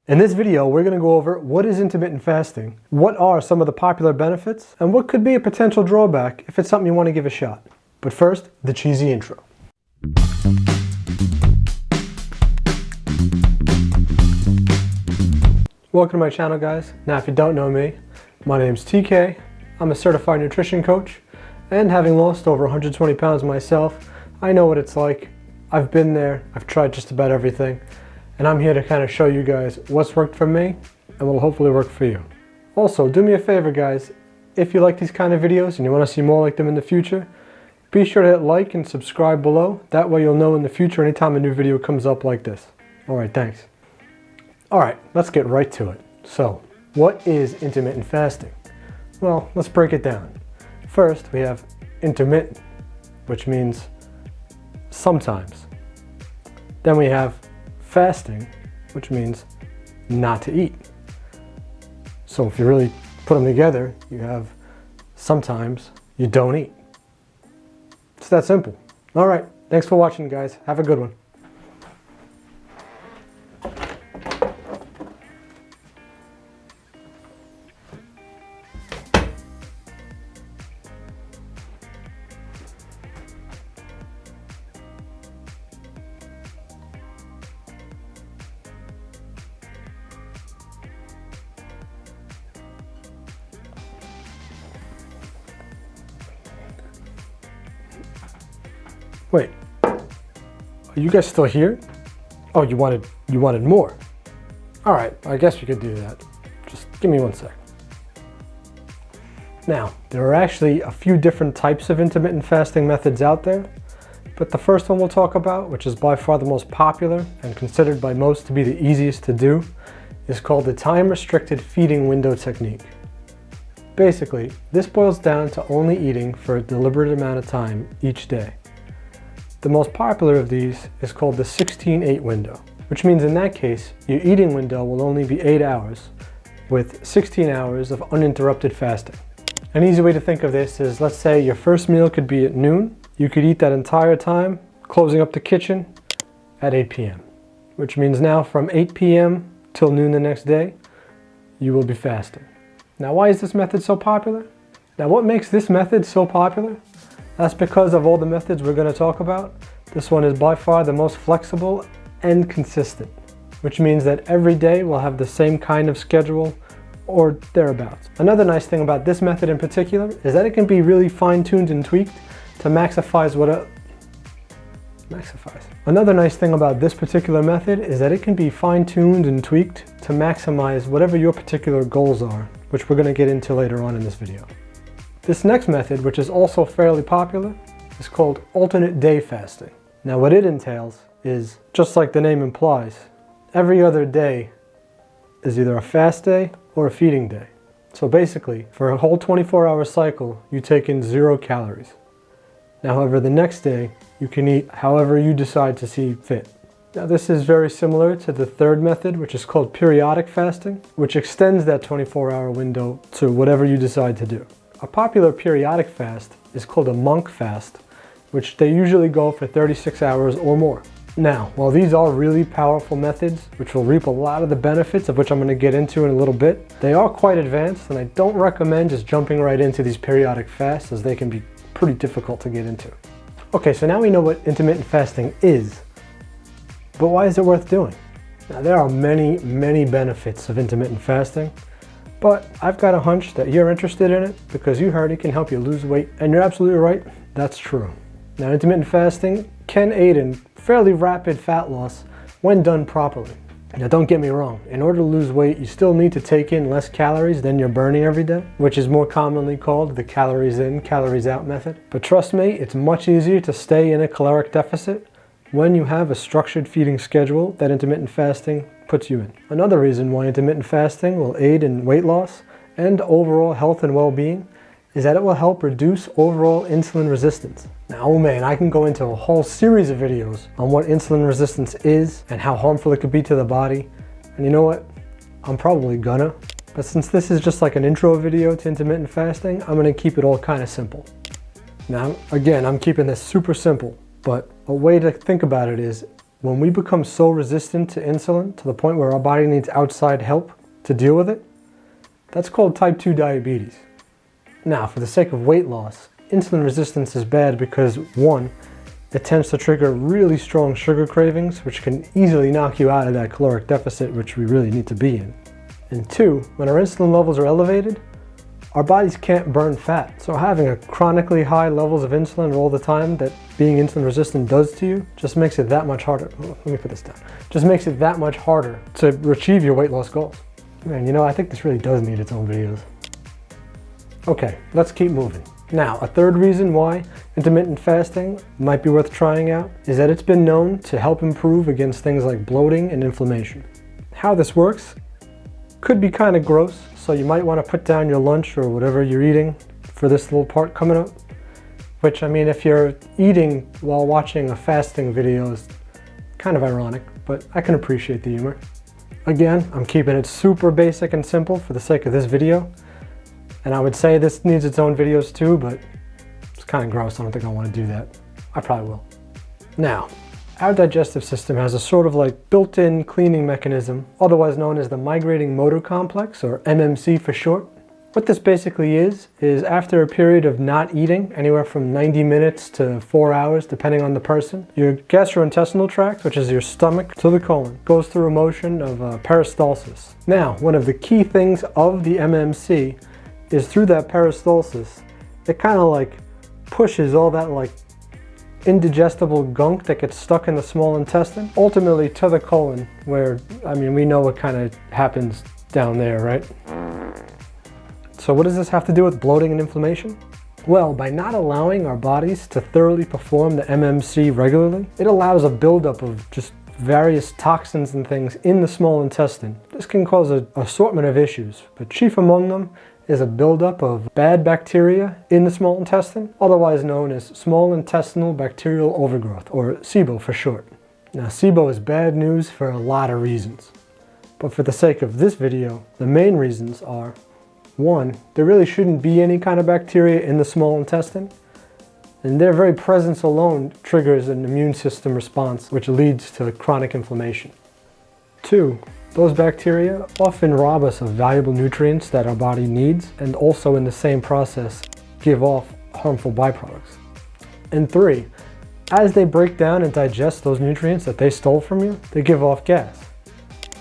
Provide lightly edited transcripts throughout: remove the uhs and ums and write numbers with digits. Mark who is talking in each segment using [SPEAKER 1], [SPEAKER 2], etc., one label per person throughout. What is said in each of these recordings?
[SPEAKER 1] In this video, we're going to go over what is intermittent fasting, what are some of the popular benefits, and what could be a potential drawback if it's something you want to give a shot. But first, the cheesy intro. Welcome to my channel, guys. Now, if you don't know me, my name's TK. I'm a certified nutrition coach, and having lost over 120 pounds myself, I know what it's like. I've been there, I've tried just about everything, and I'm here to kind of show you guys what's worked for me and will hopefully work for you. Also, do me a favor, guys. If you like these kind of videos and you want to see more like them in the future, be sure to hit like and subscribe below. That way you'll know in the future anytime a new video comes up like this. Alright, thanks. Alright, let's get right to it. So, what is intermittent fasting? Well, let's break it down. First, we have intermittent, which means sometimes. Then we have fasting, which means not to eat. So if you really put them together, you have sometimes you don't eat. It's that simple. All right, thanks for watching, guys. Have a good one. Wait, are you guys still here? Oh, you wanted more. All right, I guess we could do that. Just give me one sec. Now, there are actually a few different types of intermittent fasting methods out there, but the first one we'll talk about, which is by far the most popular and considered by most to be the easiest to do, is called the time-restricted feeding window technique. Basically, this boils down to only eating for a deliberate amount of time each day. The most popular of these is called the 16-8 window, which means in that case, your eating window will only be 8 hours with 16 hours of uninterrupted fasting. An easy way to think of this is, let's say your first meal could be at noon. You could eat that entire time, closing up the kitchen at 8 p.m., which means now from 8 p.m. till noon the next day, you will be fasting. Now, why is this method so popular? Now, what makes this method so popular? That's because of all the methods we're going to talk about. This one is by far the most flexible and consistent, which means that every day we'll have the same kind of schedule or thereabouts. Another nice thing about this method in particular is that it can be really fine-tuned and tweaked to maximize Another nice thing about this particular method is that it can be fine-tuned and tweaked to maximize whatever your particular goals are, which we're going to get into later on in this video. This next method, which is also fairly popular, is called alternate day fasting. Now, what it entails is, just like the name implies, every other day is either a fast day or a feeding day. So basically, for a whole 24-hour cycle, you take in 0 calories. Now, however, the next day, you can eat however you decide to see fit. Now, this is very similar to the third method, which is called periodic fasting, which extends that 24-hour window to whatever you decide to do. A popular periodic fast is called a monk fast, which they usually go for 36 hours or more. Now, while these are really powerful methods, which will reap a lot of the benefits of which I'm going to get into in a little bit, they are quite advanced, and I don't recommend just jumping right into these periodic fasts, as they can be pretty difficult to get into. Okay, so now we know what intermittent fasting is, but why is it worth doing? Now, there are many, many benefits of intermittent fasting, but I've got a hunch that you're interested in it because you heard it can help you lose weight, and you're absolutely right, that's true. Now, intermittent fasting can aid in fairly rapid fat loss when done properly. Now, don't get me wrong, in order to lose weight, you still need to take in less calories than you're burning every day, which is more commonly called the calories in, calories out method. But trust me, it's much easier to stay in a caloric deficit when you have a structured feeding schedule that intermittent fasting puts you in. Another reason why intermittent fasting will aid in weight loss and overall health and well-being is that it will help reduce overall insulin resistance. Now, oh man, I can go into a whole series of videos on what insulin resistance is and how harmful it could be to the body. And you know what? I'm probably gonna. But since this is just like an intro video to intermittent fasting, I'm gonna keep it all kind of simple. Now, again, I'm keeping this super simple, but a way to think about it is when we become so resistant to insulin to the point where our body needs outside help to deal with it, that's called type 2 diabetes. Now, for the sake of weight loss, insulin resistance is bad because 1, it tends to trigger really strong sugar cravings, which can easily knock you out of that caloric deficit, which we really need to be in. And 2, when our insulin levels are elevated, our bodies can't burn fat. So having a chronically high levels of insulin all the time that being insulin resistant does to you just makes it that much harder. Let me put this down. Just makes it that much harder to achieve your weight loss goals. Man, you know, I think this really does need its own videos. Okay, let's keep moving. Now, a third reason why intermittent fasting might be worth trying out is that it's been known to help improve against things like bloating and inflammation. How this works could be kind of gross, so you might want to put down your lunch or whatever you're eating for this little part coming up. Which, I mean, if you're eating while watching a fasting video is kind of ironic, but I can appreciate the humor. Again, I'm keeping it super basic and simple for the sake of this video. And I would say this needs its own videos too, but it's kind of gross. I don't think I want to do that. I probably will. Now, our digestive system has a sort of like built-in cleaning mechanism, otherwise known as the migrating motor complex, or MMC for short. What this basically is after a period of not eating, anywhere from 90 minutes to 4 hours, depending on the person, your gastrointestinal tract, which is your stomach to the colon, goes through a motion of peristalsis. Now, one of the key things of the MMC is through that peristalsis, it kind of like pushes all that like indigestible gunk that gets stuck in the small intestine, ultimately to the colon, where, I mean, we know what kind of happens down there, right? So what does this have to do with bloating and inflammation? Well, by not allowing our bodies to thoroughly perform the MMC regularly, it allows a buildup of just various toxins and things in the small intestine. This can cause an assortment of issues, but chief among them is a buildup of bad bacteria in the small intestine, otherwise known as small intestinal bacterial overgrowth, or SIBO for short. Now, SIBO is bad news for a lot of reasons, but for the sake of this video, the main reasons are: 1, there really shouldn't be any kind of bacteria in the small intestine, and their very presence alone triggers an immune system response, which leads to chronic inflammation. 2, those bacteria often rob us of valuable nutrients that our body needs, and also in the same process give off harmful byproducts. And 3, as they break down and digest those nutrients that they stole from you, they give off gas.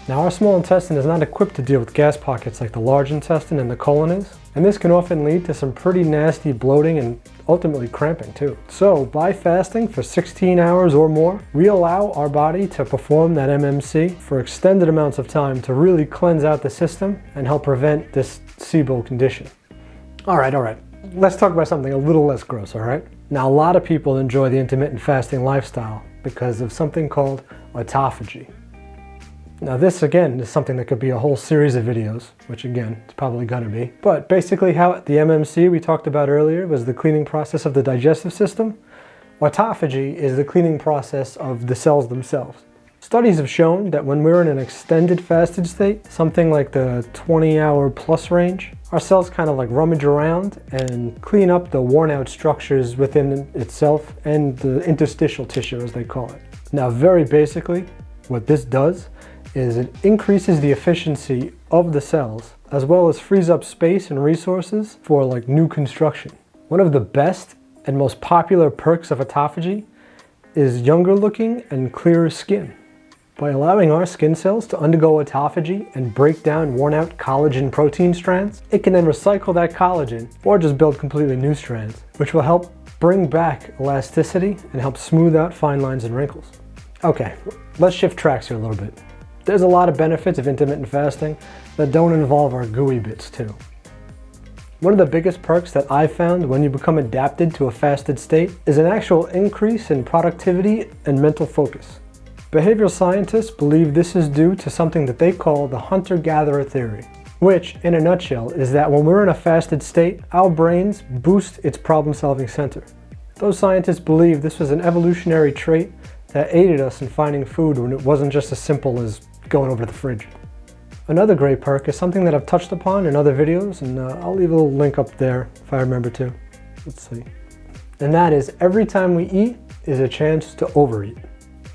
[SPEAKER 1] Now, our small intestine is not equipped to deal with gas pockets like the large intestine and the colon is, and this can often lead to some pretty nasty bloating and ultimately cramping too. So, by fasting for 16 hours or more, we allow our body to perform that MMC for extended amounts of time to really cleanse out the system and help prevent this SIBO condition. All right, let's talk about something a little less gross, all right? Now, a lot of people enjoy the intermittent fasting lifestyle because of something called autophagy. Now, this again is something that could be a whole series of videos, which again, it's probably gonna be. But basically how the MMC we talked about earlier was the cleaning process of the digestive system. Autophagy is the cleaning process of the cells themselves. Studies have shown that when we're in an extended fasted state, something like the 20-hour plus range, our cells kind of like rummage around and clean up the worn out structures within itself and the interstitial tissue, as they call it. Now, very basically, what this does is it increases the efficiency of the cells, as well as frees up space and resources for like new construction. One of the best and most popular perks of autophagy is younger looking and clearer skin. By allowing our skin cells to undergo autophagy and break down worn out collagen protein strands, it can then recycle that collagen or just build completely new strands, which will help bring back elasticity and help smooth out fine lines and wrinkles. Okay, let's shift tracks here a little bit. There's a lot of benefits of intermittent fasting that don't involve our gooey bits too. One of the biggest perks that I've found when you become adapted to a fasted state is an actual increase in productivity and mental focus. Behavioral scientists believe this is due to something that they call the hunter-gatherer theory, which, in a nutshell, is that when we're in a fasted state, our brains boost its problem-solving center. Those scientists believe this was an evolutionary trait that aided us in finding food when it wasn't just as simple as going over to the fridge. Another great perk is something that I've touched upon in other videos, and I'll leave a little link up there if I remember to. Let's see. And that is, every time we eat is a chance to overeat.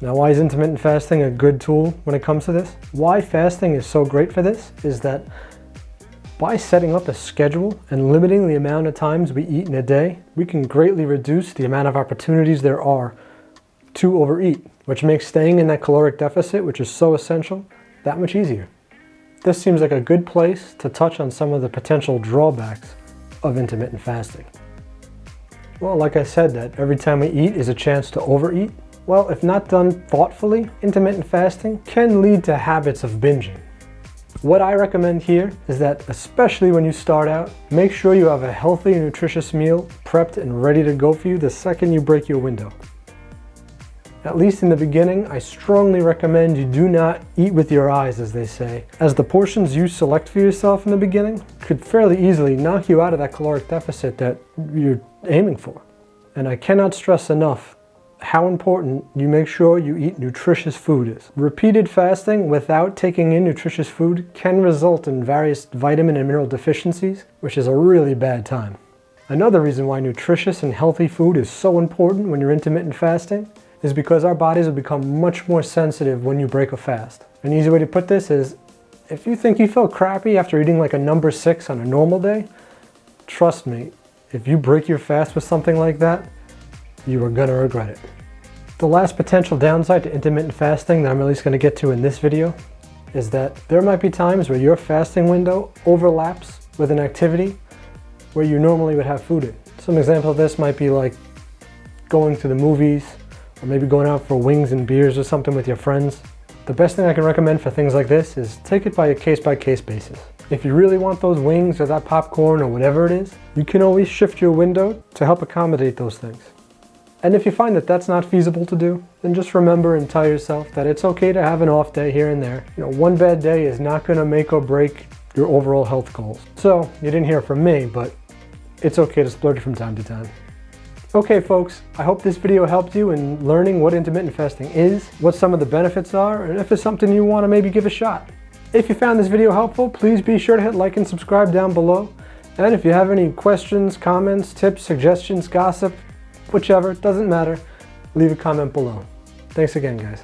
[SPEAKER 1] Now, why is intermittent fasting a good tool when it comes to this? Why fasting is so great for this is that by setting up a schedule and limiting the amount of times we eat in a day, we can greatly reduce the amount of opportunities there are to overeat, which makes staying in that caloric deficit, which is so essential, that much easier. This seems like a good place to touch on some of the potential drawbacks of intermittent fasting. Well, like I said, that every time we eat is a chance to overeat. Well, if not done thoughtfully, intermittent fasting can lead to habits of binging. What I recommend here is that, especially when you start out, make sure you have a healthy and nutritious meal prepped and ready to go for you the second you break your window. At least in the beginning, I strongly recommend you do not eat with your eyes, as they say, as the portions you select for yourself in the beginning could fairly easily knock you out of that caloric deficit that you're aiming for. And I cannot stress enough how important you make sure you eat nutritious food is. Repeated fasting without taking in nutritious food can result in various vitamin and mineral deficiencies, which is a really bad time. Another reason why nutritious and healthy food is so important when you're intermittent fasting is because our bodies will become much more sensitive when you break a fast. An easy way to put this is, if you think you feel crappy after eating like a number 6 on a normal day, trust me, if you break your fast with something like that, you are gonna regret it. The last potential downside to intermittent fasting that I'm at least gonna get to in this video is that there might be times where your fasting window overlaps with an activity where you normally would have food in. Some example of this might be like going to the movies, or maybe going out for wings and beers or something with your friends. The best thing I can recommend for things like this is take it by a case-by-case basis. If you really want those wings or that popcorn or whatever it is, you can always shift your window to help accommodate those things. And if you find that that's not feasible to do, then just remember and tell yourself that it's okay to have an off day here and there. You know, one bad day is not gonna make or break your overall health goals. So, you didn't hear from me, but it's okay to splurge from time to time. Okay folks, I hope this video helped you in learning what intermittent fasting is, what some of the benefits are, and if it's something you want to maybe give a shot. If you found this video helpful, please be sure to hit like and subscribe down below. And if you have any questions, comments, tips, suggestions, gossip, whichever, it doesn't matter, leave a comment below. Thanks again, guys.